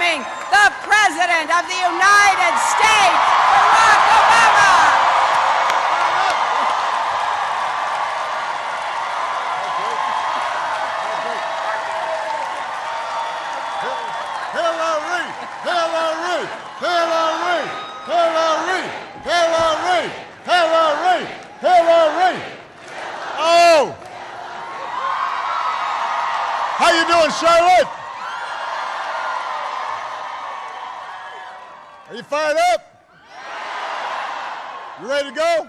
welcoming the President of the United States, Barack Obama. Hillary! Hillary! Hillary! Hillary! Hillary! Hillary! Hillary! Oh! How you doing, Charlotte? Are you fired up? You ready to go?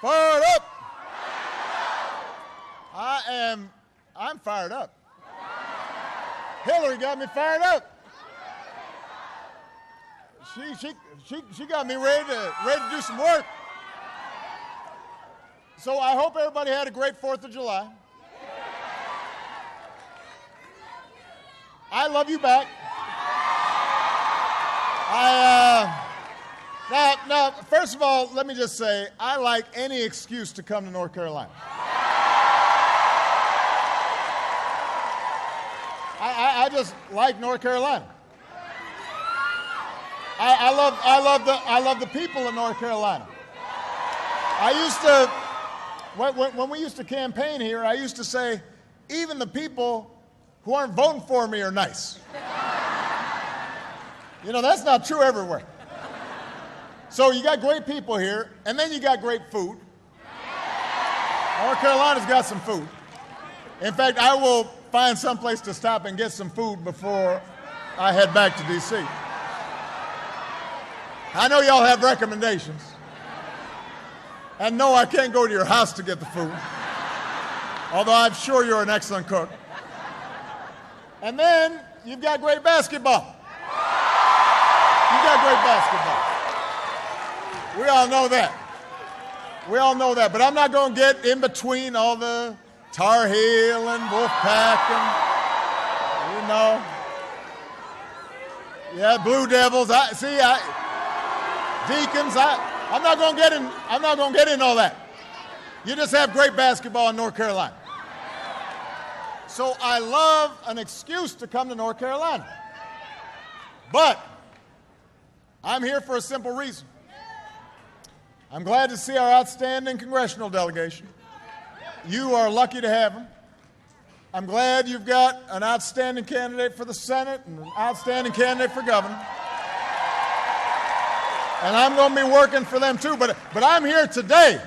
Fired up. I'm fired up. Hillary got me fired up. She got me ready to do some work. So I hope everybody had a great 4th of July. I love you back. Now, first of all, let me just say, I like any excuse to come to North Carolina. I just like North Carolina. I love the people of North Carolina. I used to, when we used to campaign here, I used to say, even the people who aren't voting for me are nice. You know, that's not true everywhere. So you got great people here, and then you got great food. North Carolina's got some food. In fact, I will find some place to stop and get some food before I head back to D.C. I know y'all have recommendations. And no, I can't go to your house to get the food, although I'm sure you're an excellent cook. And then you've got great basketball. You've got great basketball. We all know that. We all know that. But I'm not going to get in between all the Tar Heel and Wolfpack and, yeah, Blue Devils. Deacons. I'm not going to get in all that. You just have great basketball in North Carolina. So I love an excuse to come to North Carolina. But I'm here for a simple reason. I'm glad to see our outstanding congressional delegation. You are lucky to have them. I'm glad you've got an outstanding candidate for the Senate and an outstanding candidate for governor. And I'm going to be working for them too. But I'm here today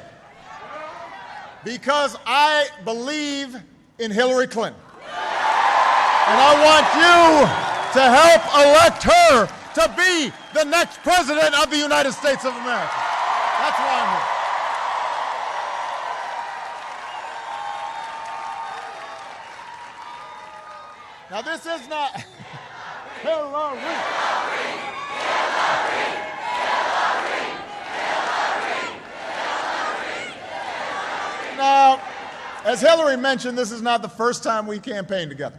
because I believe in Hillary Clinton. And I want you to help elect her to be the next president of the United States of America. That's why I'm here. Now this is not Hillary. Now, as Hillary mentioned, this is not the first time we campaigned together.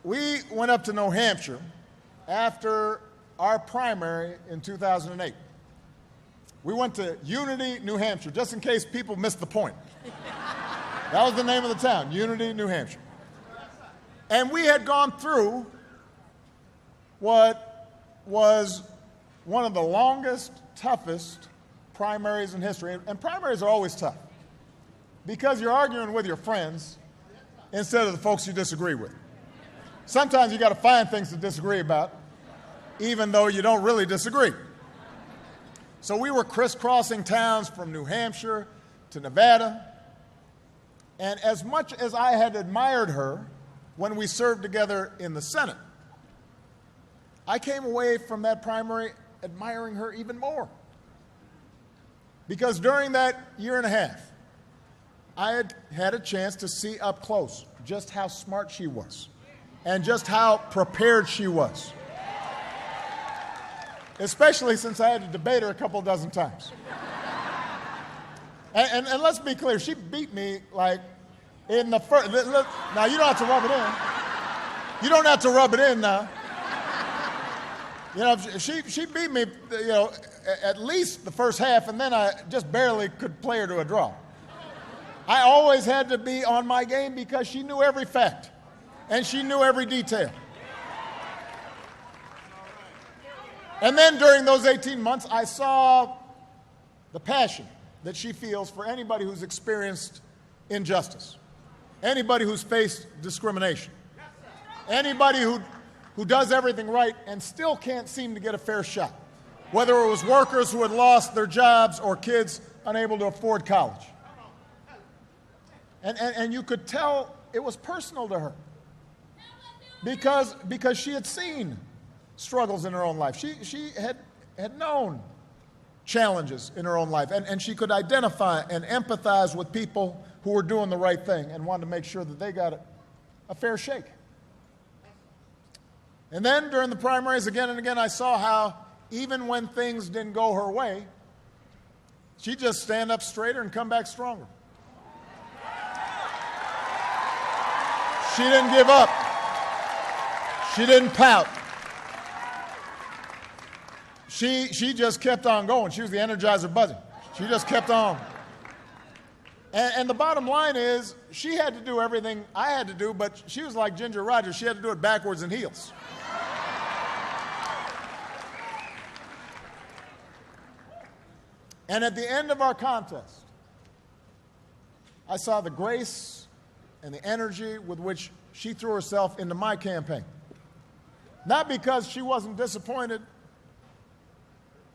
We went up to New Hampshire after our primary in 2008. We went to Unity, New Hampshire, just in case people missed the point. That was the name of the town, Unity, New Hampshire. And we had gone through what was one of the longest, toughest primaries in history. And primaries are always tough because you're arguing with your friends instead of the folks you disagree with. Sometimes you got to find things to disagree about, even though you don't really disagree. So we were crisscrossing towns from New Hampshire to Nevada. And as much as I had admired her when we served together in the Senate, I came away from that primary admiring her even more. Because during that year and a half, I had had a chance to see up close just how smart she was and just how prepared she was. Especially since I had to debate her a couple dozen times. And let's be clear, she beat me like in the first. Now, you don't have to rub it in. You don't have to rub it in now. You know, she beat me, you know, at least the first half, and then I just barely could play her to a draw. I always had to be on my game because she knew every fact and she knew every detail. And then during those 18 months, I saw the passion that she feels for anybody who's experienced injustice, anybody who's faced discrimination, anybody who does everything right and still can't seem to get a fair shot, whether it was workers who had lost their jobs or kids unable to afford college. And you could tell it was personal to her because she had seen struggles in her own life. She had known challenges in her own life, and she could identify and empathize with people who were doing the right thing and wanted to make sure that they got a fair shake. And then during the primaries, again and again, I saw how even when things didn't go her way, she'd just stand up straighter and come back stronger. She didn't give up. She didn't pout. She just kept on going. She was the Energizer Bunny. She just kept on. And the bottom line is, she had to do everything I had to do, but she was like Ginger Rogers. She had to do it backwards in heels. And at the end of our contest, I saw the grace and the energy with which she threw herself into my campaign. Not because she wasn't disappointed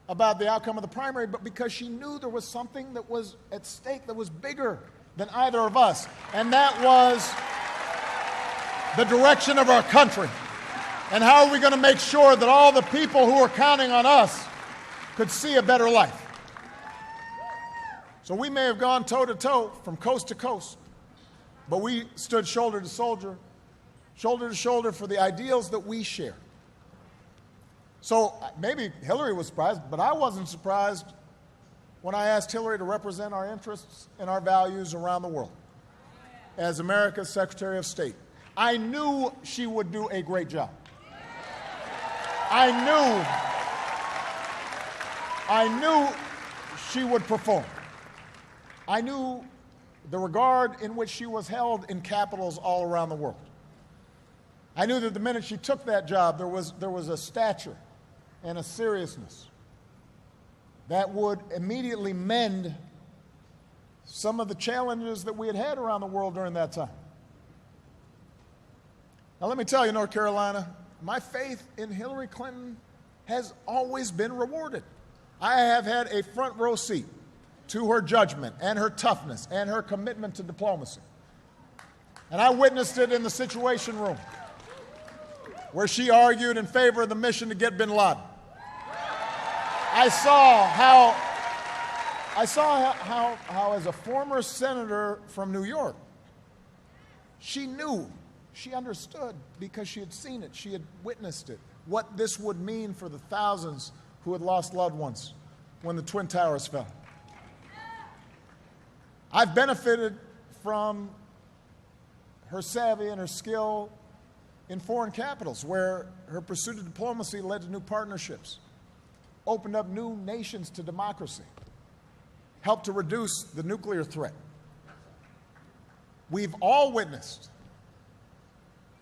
about the outcome of the primary, but because she knew there was something that was at stake that was bigger than either of us, and that was the direction of our country. And how are we going to make sure that all the people who are counting on us could see a better life? So we may have gone toe-to-toe from coast to coast, but we stood shoulder to shoulder for the ideals that we share. So maybe Hillary was surprised, but I wasn't surprised when I asked Hillary to represent our interests and our values around the world as America's Secretary of State. I knew she would do a great job. I knew she would perform. I knew the regard in which she was held in capitals all around the world. I knew that the minute she took that job, there was a stature and a seriousness that would immediately mend some of the challenges that we had had around the world during that time. Now, let me tell you, North Carolina, my faith in Hillary Clinton has always been rewarded. I have had a front row seat to her judgment and her toughness and her commitment to diplomacy. And I witnessed it in the Situation Room, where she argued in favor of the mission to get bin Laden. I saw how as a former senator from New York, she knew, she understood, because she had seen it, she had witnessed it, what this would mean for the thousands who had lost loved ones when the Twin Towers fell. I've benefited from her savvy and her skill in foreign capitals, where her pursuit of diplomacy led to new partnerships, opened up new nations to democracy, helped to reduce the nuclear threat. We've all witnessed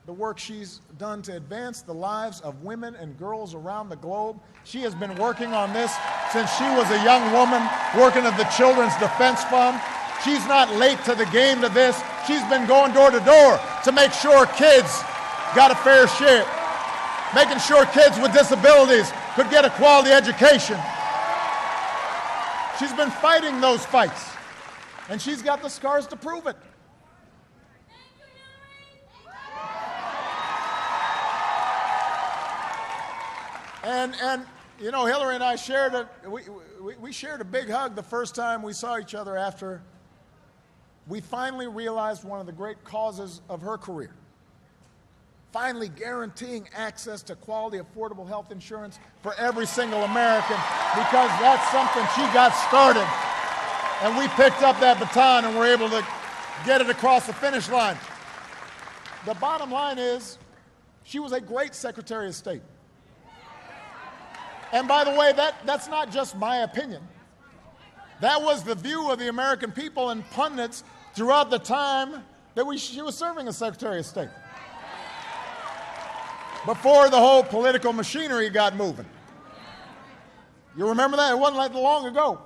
the work she's done to advance the lives of women and girls around the globe. She has been working on this since she was a young woman, working at the Children's Defense Fund. She's not late to the game to this. She's been going door to door to make sure kids got a fair share, making sure kids with disabilities could get a quality education. She's been fighting those fights, and she's got the scars to prove it. And you know, Hillary and I we shared a big hug the first time we saw each other after we finally realized one of the great causes of her career. Finally guaranteeing access to quality, affordable health insurance for every single American, because that's something she got started. And we picked up that baton and were able to get it across the finish line. The bottom line is, she was a great Secretary of State. And by the way, that's not just my opinion. That was the view of the American people, and pundits throughout the time that she was serving as Secretary of State, before the whole political machinery got moving. You remember that? It wasn't like long ago.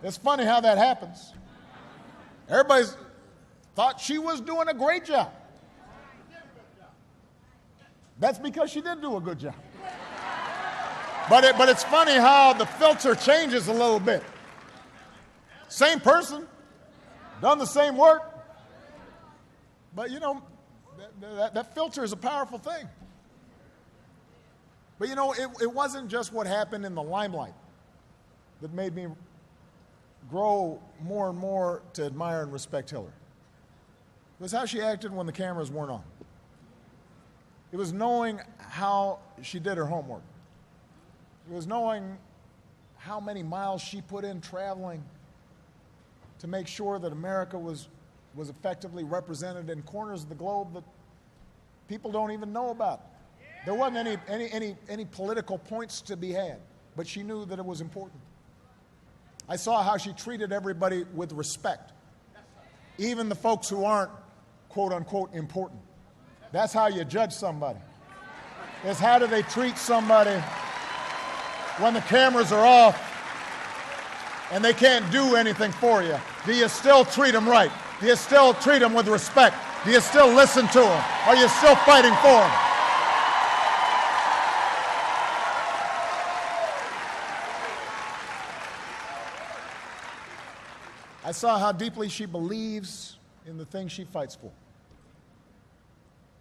It's funny how that happens. Everybody thought she was doing a great job. That's because she did do a good job. But it's funny how the filter changes a little bit. Same person, done the same work, but you know, that filter is a powerful thing. But you know, it wasn't just what happened in the limelight that made me grow more and more to admire and respect Hillary. It was how she acted when the cameras weren't on. It was knowing how she did her homework. It was knowing how many miles she put in traveling to make sure that America was effectively represented in corners of the globe that people don't even know about. There wasn't any political points to be had, but she knew that it was important. I saw how she treated everybody with respect, even the folks who aren't, quote unquote, important. That's how you judge somebody. Is how do they treat somebody when the cameras are off and they can't do anything for you? Do you still treat them right? Do you still treat them with respect? Do you still listen to them? Are you still fighting for them? I saw how deeply she believes in the things she fights for.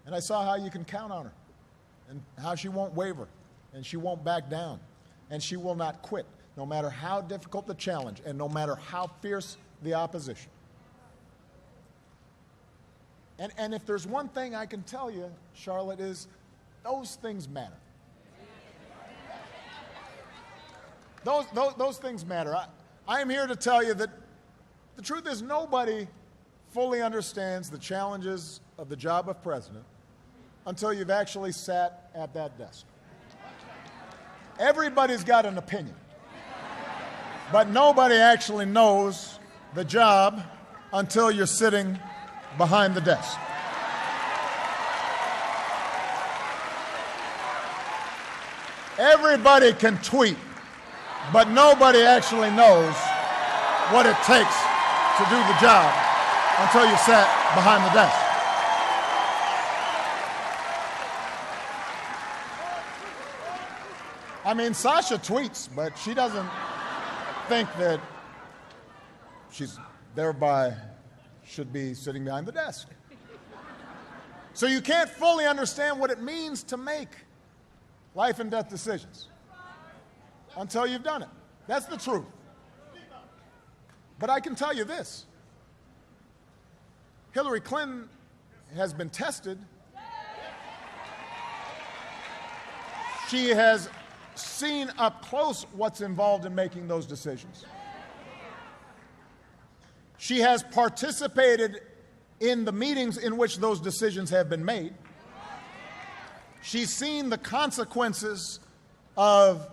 And I saw how you can count on her and how she won't waver and she won't back down and she will not quit, no matter how difficult the challenge and no matter how fierce the opposition. And if there's one thing I can tell you, Charlotte, is those things matter. Those things matter. I am here to tell you that the truth is nobody fully understands the challenges of the job of president until you've actually sat at that desk. Everybody's got an opinion, but nobody actually knows the job until you're sitting behind the desk. Everybody can tweet, but nobody actually knows what it takes to do the job until you sat behind the desk. I mean, Sasha tweets, but she doesn't think that she's thereby should be sitting behind the desk. So you can't fully understand what it means to make life and death decisions until you've done it. That's the truth. But I can tell you this. Hillary Clinton has been tested. She has seen up close what's involved in making those decisions. She has participated in the meetings in which those decisions have been made. She's seen the consequences of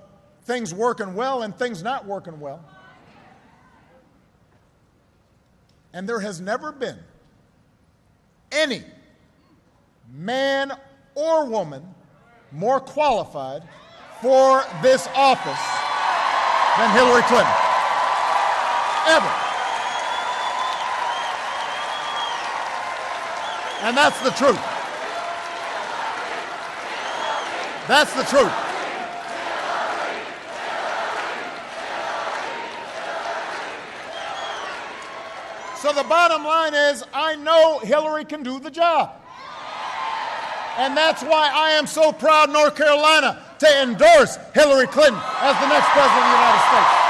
things working well and things not working well. And there has never been any man or woman more qualified for this office than Hillary Clinton. Ever. And that's the truth. That's the truth. So the bottom line is, I know Hillary can do the job. And that's why I am so proud, North Carolina, to endorse Hillary Clinton as the next president of the United States.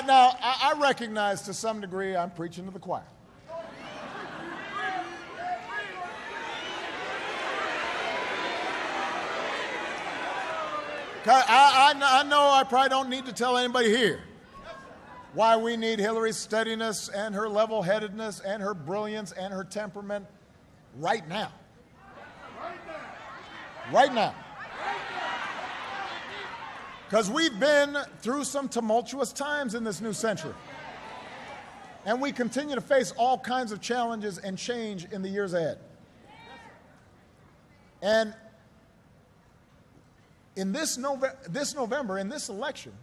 Now, I recognize to some degree I'm preaching to the choir. I know I probably don't need to tell anybody here why we need Hillary's steadiness and her level-headedness and her brilliance and her temperament right now. right now. Because we've been through some tumultuous times in this new century. And we continue to face all kinds of challenges and change in the years ahead. And in this November, in this election,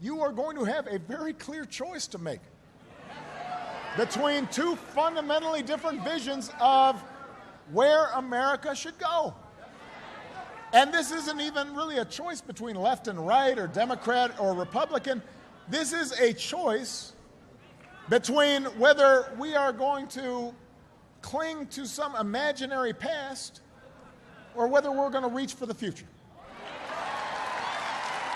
you are going to have a very clear choice to make between two fundamentally different visions of where America should go. And this isn't even really a choice between left and right or Democrat or Republican. This is a choice between whether we are going to cling to some imaginary past or whether we're going to reach for the future.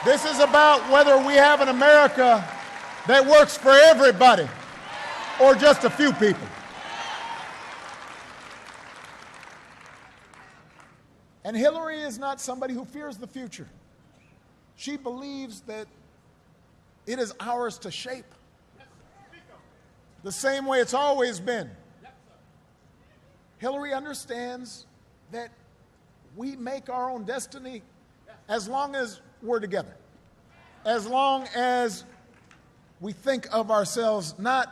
This is about whether we have an America that works for everybody or just a few people. And Hillary is not somebody who fears the future. She believes that it is ours to shape the same way it's always been. Hillary understands that we make our own destiny as long as we're together, as long as we think of ourselves not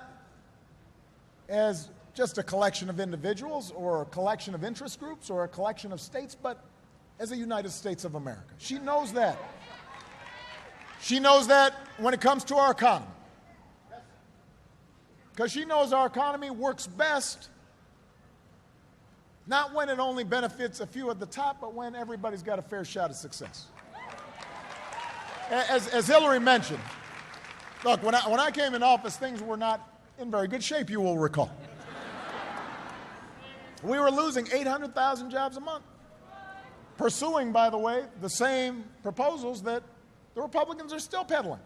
as just a collection of individuals or a collection of interest groups or a collection of states, but as a United States of America. She knows that. She knows that when it comes to our economy. Because she knows our economy works best not when it only benefits a few at the top, but when everybody's got a fair shot at success. As Hillary mentioned, look, when I came in office, things were not in very good shape, you will recall. We were losing 800,000 jobs a month, pursuing, by the way, the same proposals that the Republicans are still peddling.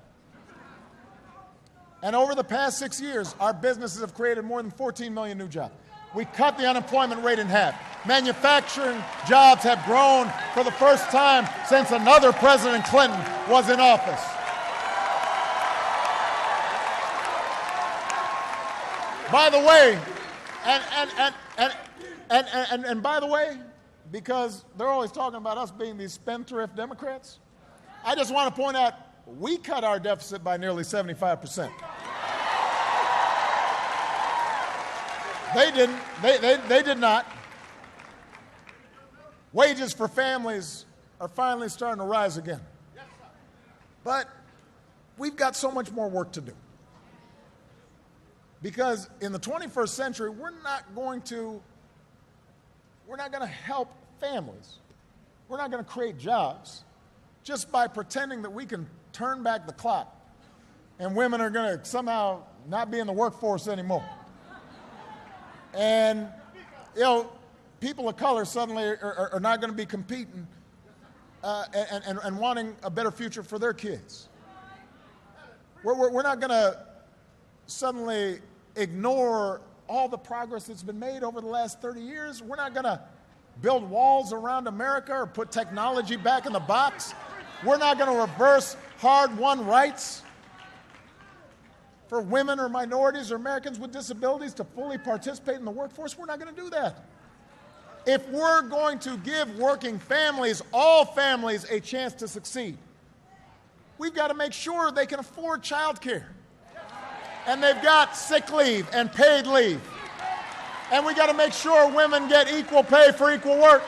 And over the past 6 years, our businesses have created more than 14 million new jobs. We cut the unemployment rate in half. Manufacturing jobs have grown for the first time since another President Clinton was in office. By the way, and by the way, because they're always talking about us being these spendthrift Democrats, I just want to point out we cut our deficit by nearly 75%. They didn't. They did not. Wages for families are finally starting to rise again. But we've got so much more work to do. Because in the 21st century, we're not going to help families. We're not going to create jobs just by pretending that we can turn back the clock and women are going to somehow not be in the workforce anymore. And, people of color suddenly are not going to be competing and wanting a better future for their kids. We're not going to suddenly ignore all the progress that's been made over the last 30 years. We're not going to build walls around America or put technology back in the box. We're not going to reverse hard-won rights for women or minorities or Americans with disabilities to fully participate in the workforce. We're not going to do that. If we're going to give working families, all families, a chance to succeed, we've got to make sure they can afford child care. And they've got sick leave and paid leave. And we got to make sure women get equal pay for equal work.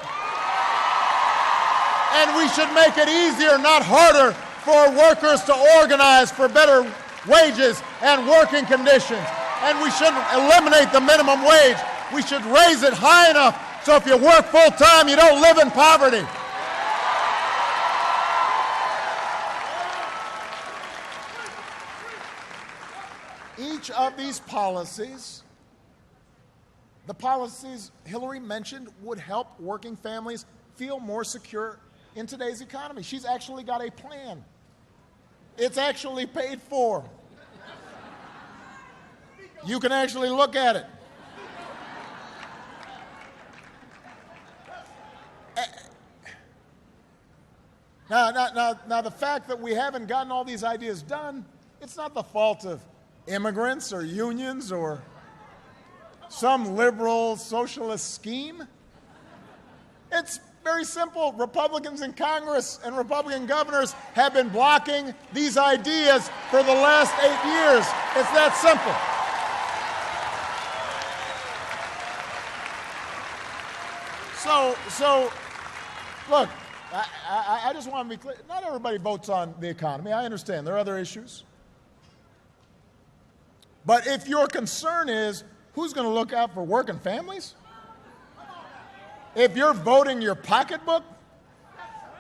And we should make it easier, not harder, for workers to organize for better wages and working conditions. And we shouldn't eliminate the minimum wage. We should raise it high enough so if you work full time, you don't live in poverty. Each of these policies, the policies Hillary mentioned, would help working families feel more secure in today's economy. She's actually got a plan. It's actually paid for. You can actually look at it. Now, the fact that we haven't gotten all these ideas done, it's not the fault of immigrants or unions or some liberal socialist scheme. It's Very simple. Republicans in Congress and Republican governors have been blocking these ideas for the last 8 years. It's that simple. So look, I just want to be clear. Not everybody votes on the economy. I understand. There are other issues. But if your concern is who's going to look out for working families, if you're voting your pocketbook,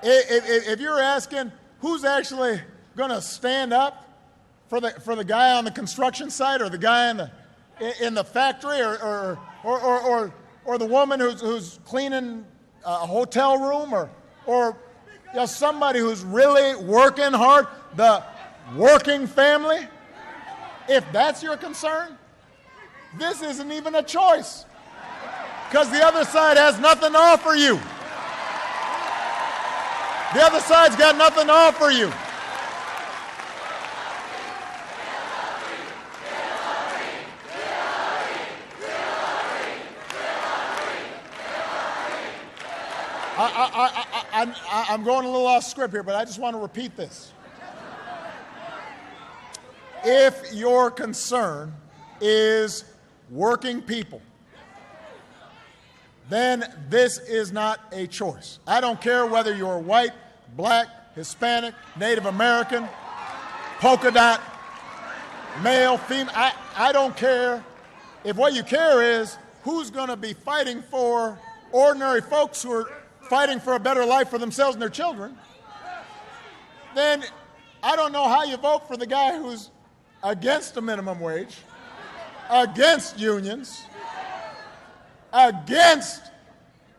if you're asking who's actually going to stand up for the guy on the construction site or the guy in the factory or the woman who's cleaning a hotel room or somebody who's really working hard, the working family, if that's your concern, this isn't even a choice. Because the other side has nothing to offer you. The other side's got nothing to offer you. I'm going a little off script here, but I just want to repeat this. If your concern is working people, then this is not a choice. I don't care whether you're white, black, Hispanic, Native American, polka dot, male, female. I don't care. If what you care is who's going to be fighting for ordinary folks who are fighting for a better life for themselves and their children, then I don't know how you vote for the guy who's against a minimum wage, against unions, against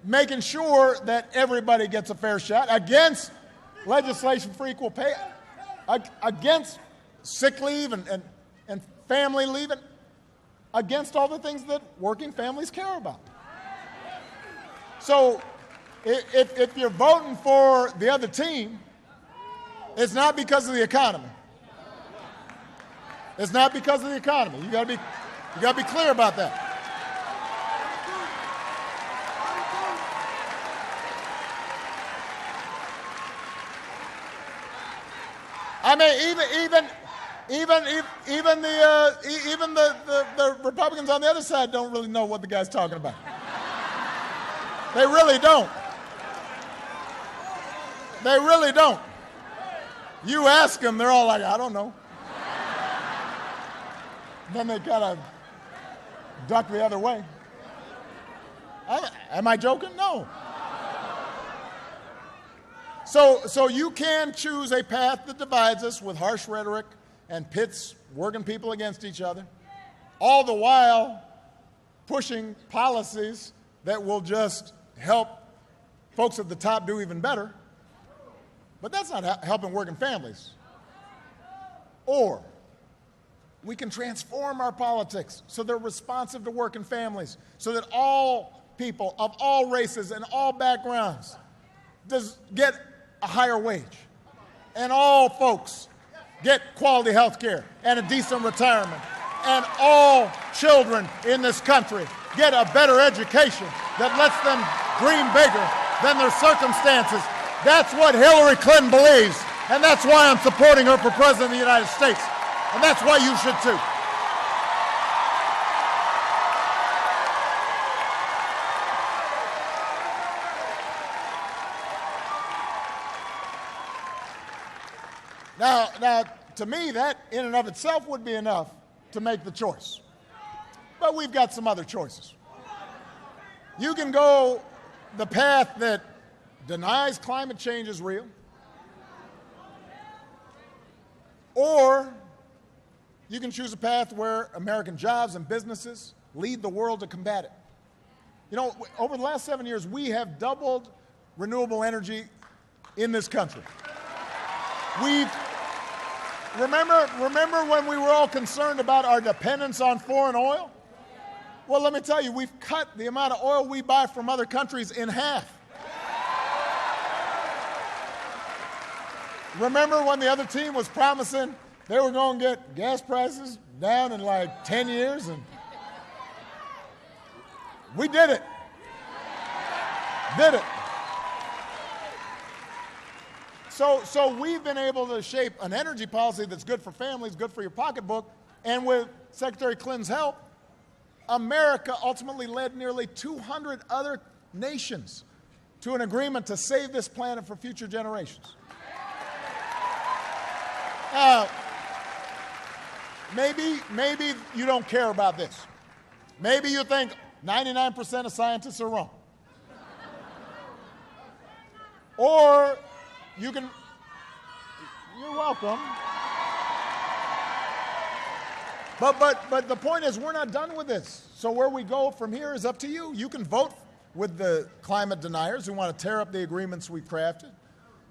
making sure that everybody gets a fair shot, against legislation for equal pay, against sick leave and family leave, against all the things that working families care about. So if you're voting for the other team, it's not because of the economy. It's not because of the economy. You got to be clear about that. I mean, even the Republicans on the other side don't really know what the guy's talking about. They really don't. They really don't. You ask them, they're all like, I don't know. Then they kind of duck the other way. Am I joking? No. So you can choose a path that divides us with harsh rhetoric and pits working people against each other, all the while pushing policies that will just help folks at the top do even better. But that's not helping working families. Or we can transform our politics so they're responsive to working families, so that all people of all races and all backgrounds get a higher wage, and all folks get quality health care and a decent retirement, and all children in this country get a better education that lets them dream bigger than their circumstances. That's what Hillary Clinton believes, and that's why I'm supporting her for President of the United States, and that's why you should too. Now, to me, that in and of itself would be enough to make the choice. But we've got some other choices. You can go the path that denies climate change is real, or you can choose a path where American jobs and businesses lead the world to combat it. You know, over the last 7 years, we have doubled renewable energy in this country. Remember when we were all concerned about our dependence on foreign oil? Well, let me tell you, we've cut the amount of oil we buy from other countries in half. Remember when the other team was promising they were going to get gas prices down in like 10 years? And we did it. Did it. So we've been able to shape an energy policy that's good for families, good for your pocketbook, and with Secretary Clinton's help, America ultimately led nearly 200 other nations to an agreement to save this planet for future generations. Maybe you don't care about this. Maybe you think 99% of scientists are wrong. Or you're welcome. But the point is, we're not done with this. So where we go from here is up to you. You can vote with the climate deniers who want to tear up the agreements we crafted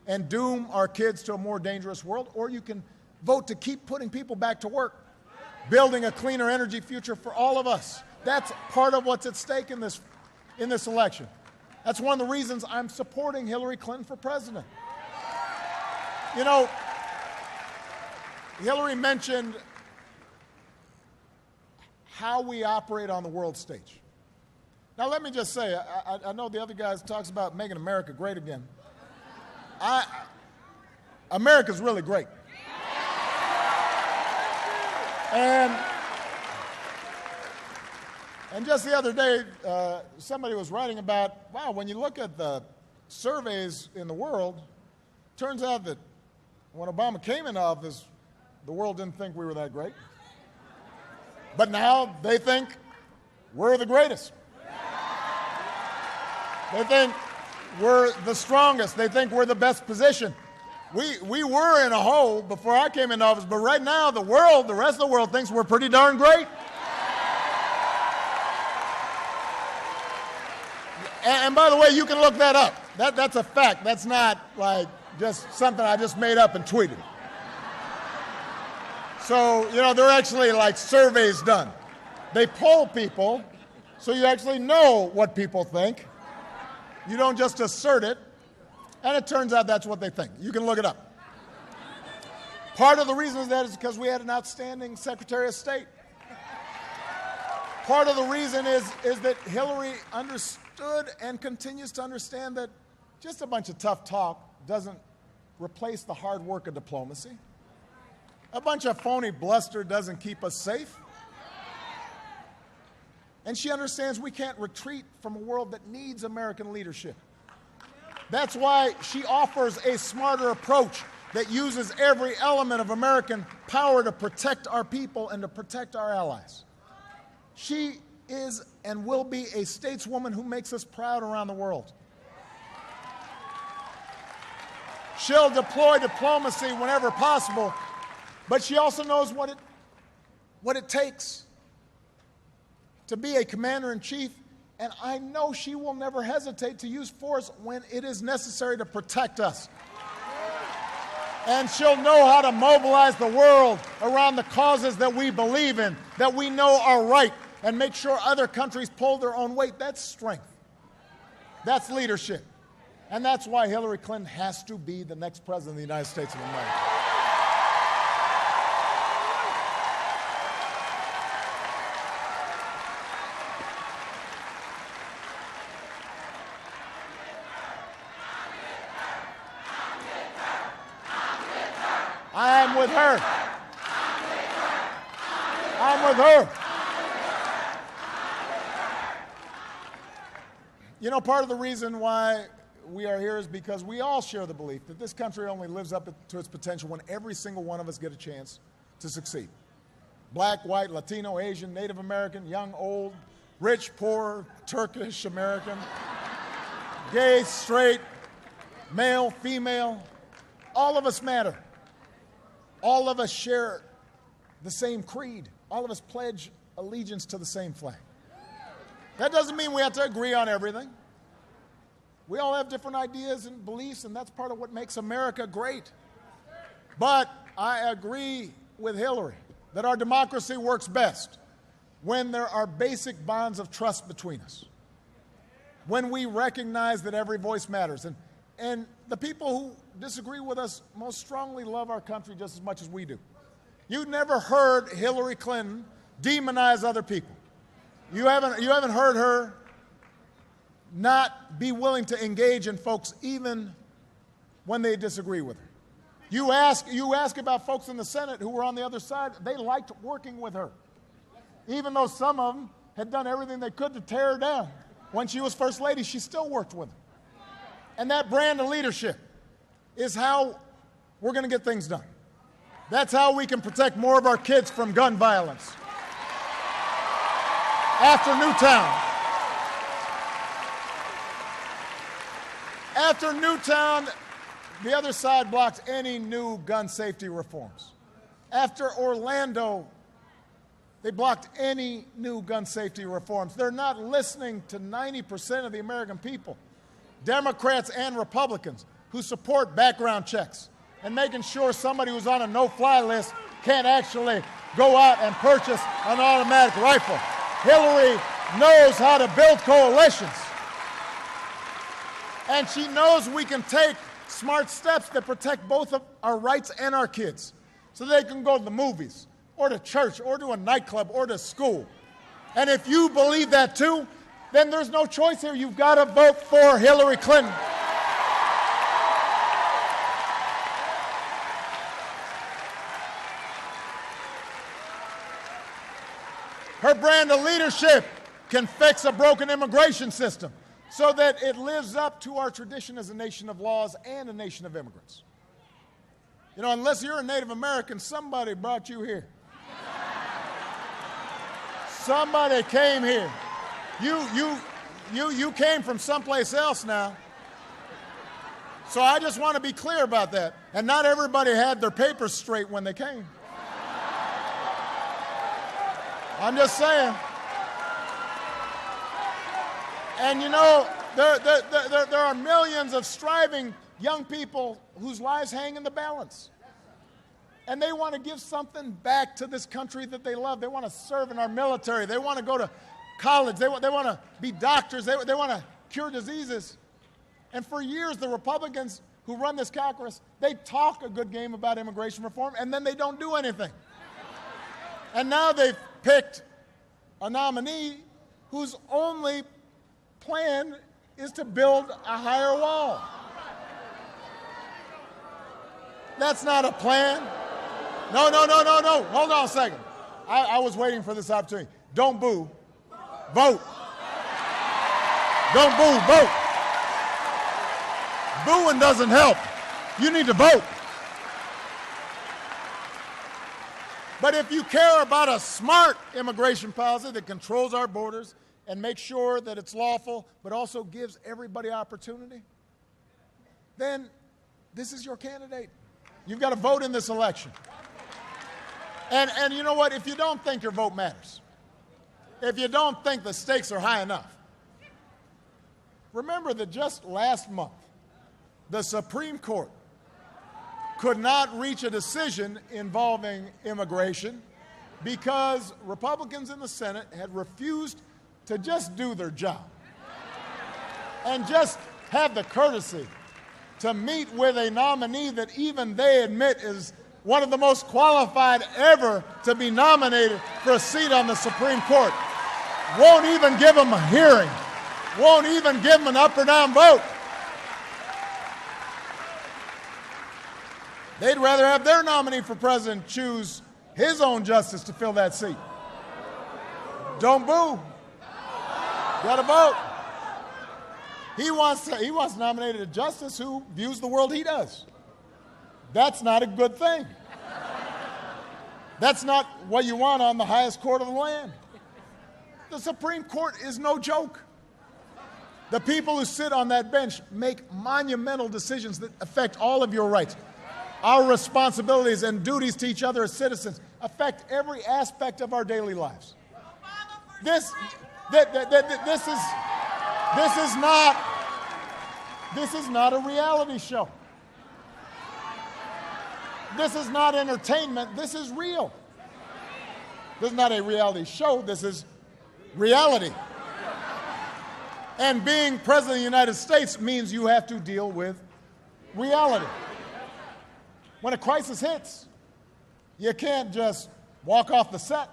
and doom our kids to a more dangerous world, or you can vote to keep putting people back to work, building a cleaner energy future for all of us. That's part of what's at stake in this election. That's one of the reasons I'm supporting Hillary Clinton for president. You know, Hillary mentioned how we operate on the world stage. Now, let me just say, I know the other guys talks about making America great again. America's really great. And just the other day, somebody was writing about, wow, when you look at the surveys in the world, turns out that when Obama came into office, the world didn't think we were that great. But now they think we're the greatest. They think we're the strongest. They think we're the best positioned. We were in a hole before I came into office, but right now the rest of the world thinks we're pretty darn great. And by the way, you can look that up. That's a fact. That's not like just something I just made up and tweeted. So, you know, there are actually like surveys done. They poll people so you actually know what people think. You don't just assert it. And it turns out that's what they think. You can look it up. Part of the reason is that is because we had an outstanding Secretary of State. Part of the reason is that Hillary understood and continues to understand that just a bunch of tough talk doesn't replace the hard work of diplomacy. A bunch of phony bluster doesn't keep us safe. And she understands we can't retreat from a world that needs American leadership. That's why she offers a smarter approach that uses every element of American power to protect our people and to protect our allies. She is and will be a stateswoman who makes us proud around the world. She'll deploy diplomacy whenever possible, but she also knows what it takes to be a commander-in-chief, and I know she will never hesitate to use force when it is necessary to protect us. And she'll know how to mobilize the world around the causes that we believe in, that we know are right, and make sure other countries pull their own weight. That's strength. That's leadership. And that's why Hillary Clinton has to be the next president of the United States of America. I'm with her. I'm with her. You know, part of the reason why we are here is because we all share the belief that this country only lives up to its potential when every single one of us get a chance to succeed. Black, white, Latino, Asian, Native American, young, old, rich, poor, Turkish American, gay, straight, male, female, all of us matter. All of us share the same creed. All of us pledge allegiance to the same flag. That doesn't mean we have to agree on everything. We all have different ideas and beliefs, and that's part of what makes America great. But I agree with Hillary that our democracy works best when there are basic bonds of trust between us, when we recognize that every voice matters. And the people who disagree with us most strongly love our country just as much as we do. You never heard Hillary Clinton demonize other people. You haven't heard her not be willing to engage in folks even when they disagree with her. You ask about folks in the Senate who were on the other side, they liked working with her. Even though some of them had done everything they could to tear her down. When she was First Lady, she still worked with her. And that brand of leadership is how we're going to get things done. That's how we can protect more of our kids from gun violence. After Newtown, the other side blocked any new gun safety reforms. After Orlando, they blocked any new gun safety reforms. They're not listening to 90% of the American people, Democrats and Republicans, who support background checks and making sure somebody who's on a no-fly list can't actually go out and purchase an automatic rifle. Hillary knows how to build coalitions. And she knows we can take smart steps that protect both of our rights and our kids so they can go to the movies or to church or to a nightclub or to school. And if you believe that too, then there's no choice here. You've got to vote for Hillary Clinton. Her brand of leadership can fix a broken immigration system so that it lives up to our tradition as a nation of laws and a nation of immigrants. You know, unless you're a Native American, somebody brought you here. Somebody came here. You came from someplace else now. So I just want to be clear about that. And not everybody had their papers straight when they came. I'm just saying. And you know, there are millions of striving young people whose lives hang in the balance. And they want to give something back to this country that they love. They want to serve in our military. They want to go to college. They want to be doctors. They want to cure diseases. And for years, the Republicans who run this caucus, they talk a good game about immigration reform, and then they don't do anything. And now they've picked a nominee whose only plan is to build a higher wall. That's not a plan. No. Hold on a second. I was waiting for this opportunity. Don't boo. Vote. Don't boo. Vote. Booing doesn't help. You need to vote. But if you care about a smart immigration policy that controls our borders and makes sure that it's lawful, but also gives everybody opportunity, then this is your candidate. You've got to vote in this election. And you know what? If you don't think your vote matters, if you don't think the stakes are high enough, remember that just last month, the Supreme Court could not reach a decision involving immigration because Republicans in the Senate had refused to just do their job and just have the courtesy to meet with a nominee that even they admit is one of the most qualified ever to be nominated for a seat on the Supreme Court. Won't even give him a hearing. Won't even give him an up or down vote. They'd rather have their nominee for president choose his own justice to fill that seat. Don't boo. Got to vote. He wants nominated a justice who views the world he does. That's not a good thing. That's not what you want on the highest court of the land. The Supreme Court is no joke. The people who sit on that bench make monumental decisions that affect all of your rights. Our responsibilities and duties to each other as citizens affect every aspect of our daily lives. This is not a reality show. This is not entertainment. This is real. This is not a reality show. This is reality. And being president of the United States means you have to deal with reality. When a crisis hits, you can't just walk off the set.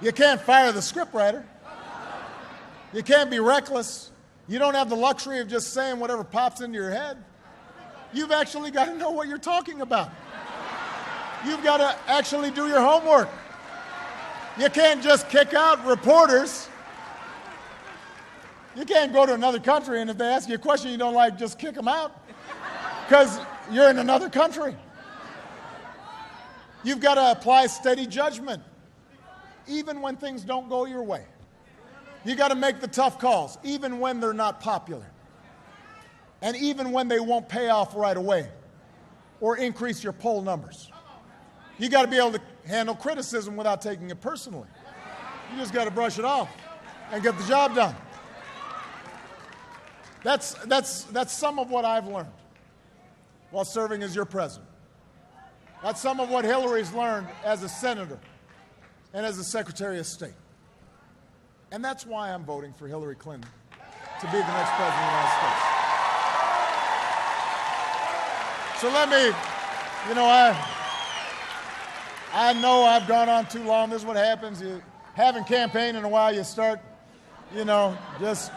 You can't fire the scriptwriter. You can't be reckless. You don't have the luxury of just saying whatever pops into your head. You've actually got to know what you're talking about. You've got to actually do your homework. You can't just kick out reporters. You can't go to another country and if they ask you a question you don't like, just kick them out because you're in another country. You've got to apply steady judgment, even when things don't go your way. You've got to make the tough calls, even when they're not popular, and even when they won't pay off right away or increase your poll numbers. You've got to be able to handle criticism without taking it personally. You just got to brush it off and get the job done. That's some of what I've learned while serving as your president. That's some of what Hillary's learned as a senator and as a Secretary of State. And that's why I'm voting for Hillary Clinton to be the next president of the United States. So let me, I know I've gone on too long. This is what happens. You haven't campaigned in a while, you start, just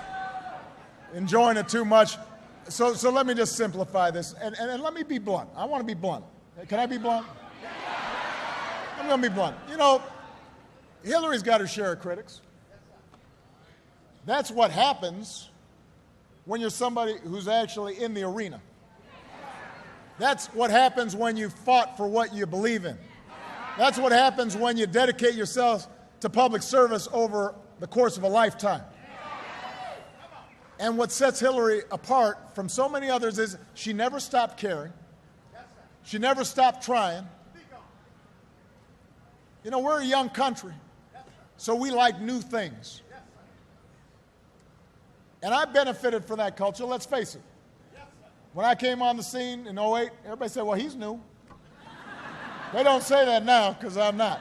enjoying it too much. So let me just simplify this, and let me be blunt. I want to be blunt. Can I be blunt? I'm going to be blunt. Hillary's got her share of critics. That's what happens when you're somebody who's actually in the arena. That's what happens when you fought for what you believe in. That's what happens when you dedicate yourself to public service over the course of a lifetime. And what sets Hillary apart from so many others is she never stopped caring. She never stopped trying. We're a young country, so we like new things. And I benefited from that culture, let's face it. When I came on the scene in 2008, everybody said, well, he's new. They don't say that now because I'm not.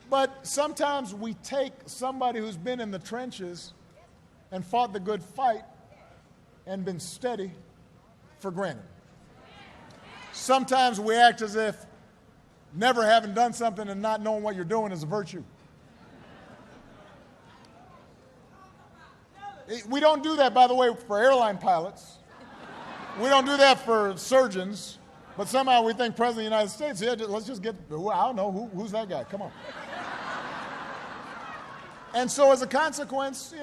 But sometimes we take somebody who's been in the trenches and fought the good fight and been steady for granted. Sometimes we act as if never having done something and not knowing what you're doing is a virtue. We don't do that, by the way, for airline pilots. We don't do that for surgeons. But somehow we think President of the United States, let's just get, I don't know, who's that guy? Come on. And so as a consequence,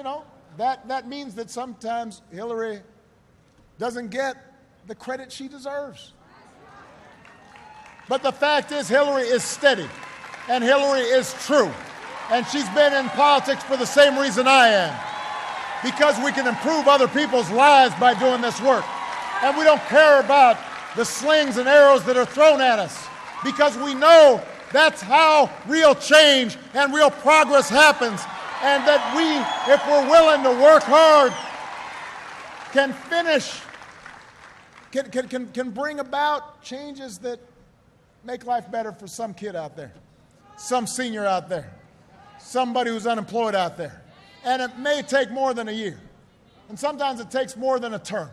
that means that sometimes Hillary doesn't get the credit she deserves. But the fact is Hillary is steady, and Hillary is true. And she's been in politics for the same reason I am. Because we can improve other people's lives by doing this work. And we don't care about the slings and arrows that are thrown at us. Because we know that's how real change and real progress happens. And that we, if we're willing to work hard, can finish, can bring about changes that make life better for some kid out there, some senior out there, somebody who's unemployed out there. And it may take more than a year. And sometimes it takes more than a term.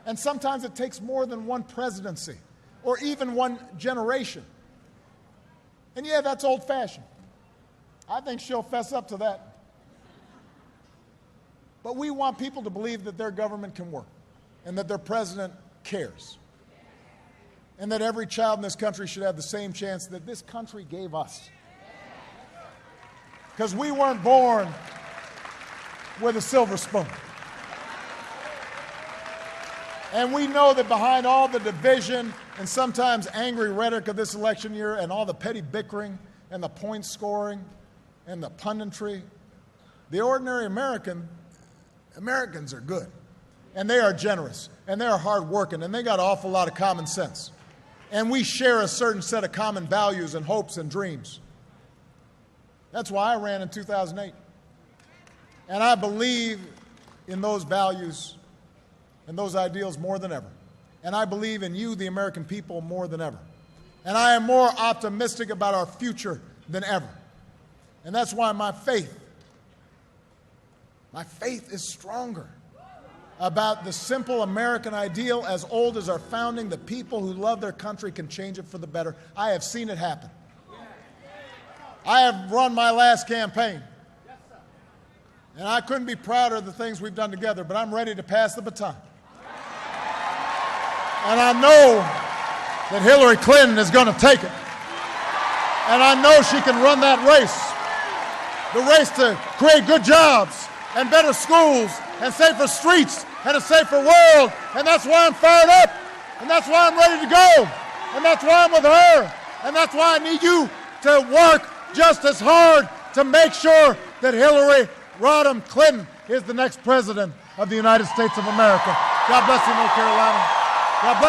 And sometimes it takes more than one presidency or even one generation. And yeah, that's old-fashioned. I think she'll fess up to that. But we want people to believe that their government can work and that their president cares. And that every child in this country should have the same chance that this country gave us. Because we weren't born with a silver spoon. And we know that behind all the division and sometimes angry rhetoric of this election year and all the petty bickering and the point scoring and the punditry, the ordinary Americans are good. And they are generous. And they are hardworking. And they got an awful lot of common sense. And we share a certain set of common values and hopes and dreams. That's why I ran in 2008. And I believe in those values and those ideals more than ever. And I believe in you, the American people, more than ever. And I am more optimistic about our future than ever. And that's why my faith is stronger about the simple American ideal as old as our founding. The people who love their country can change it for the better. I have seen it happen. I have run my last campaign. And I couldn't be prouder of the things we've done together, but I'm ready to pass the baton. And I know that Hillary Clinton is going to take it. And I know she can run that race. The race to create good jobs and better schools and safer streets and a safer world. And that's why I'm fired up. And that's why I'm ready to go. And that's why I'm with her. And that's why I need you to work just as hard to make sure that Hillary Rodham Clinton is the next president of the United States of America. God bless you, North Carolina. God bless.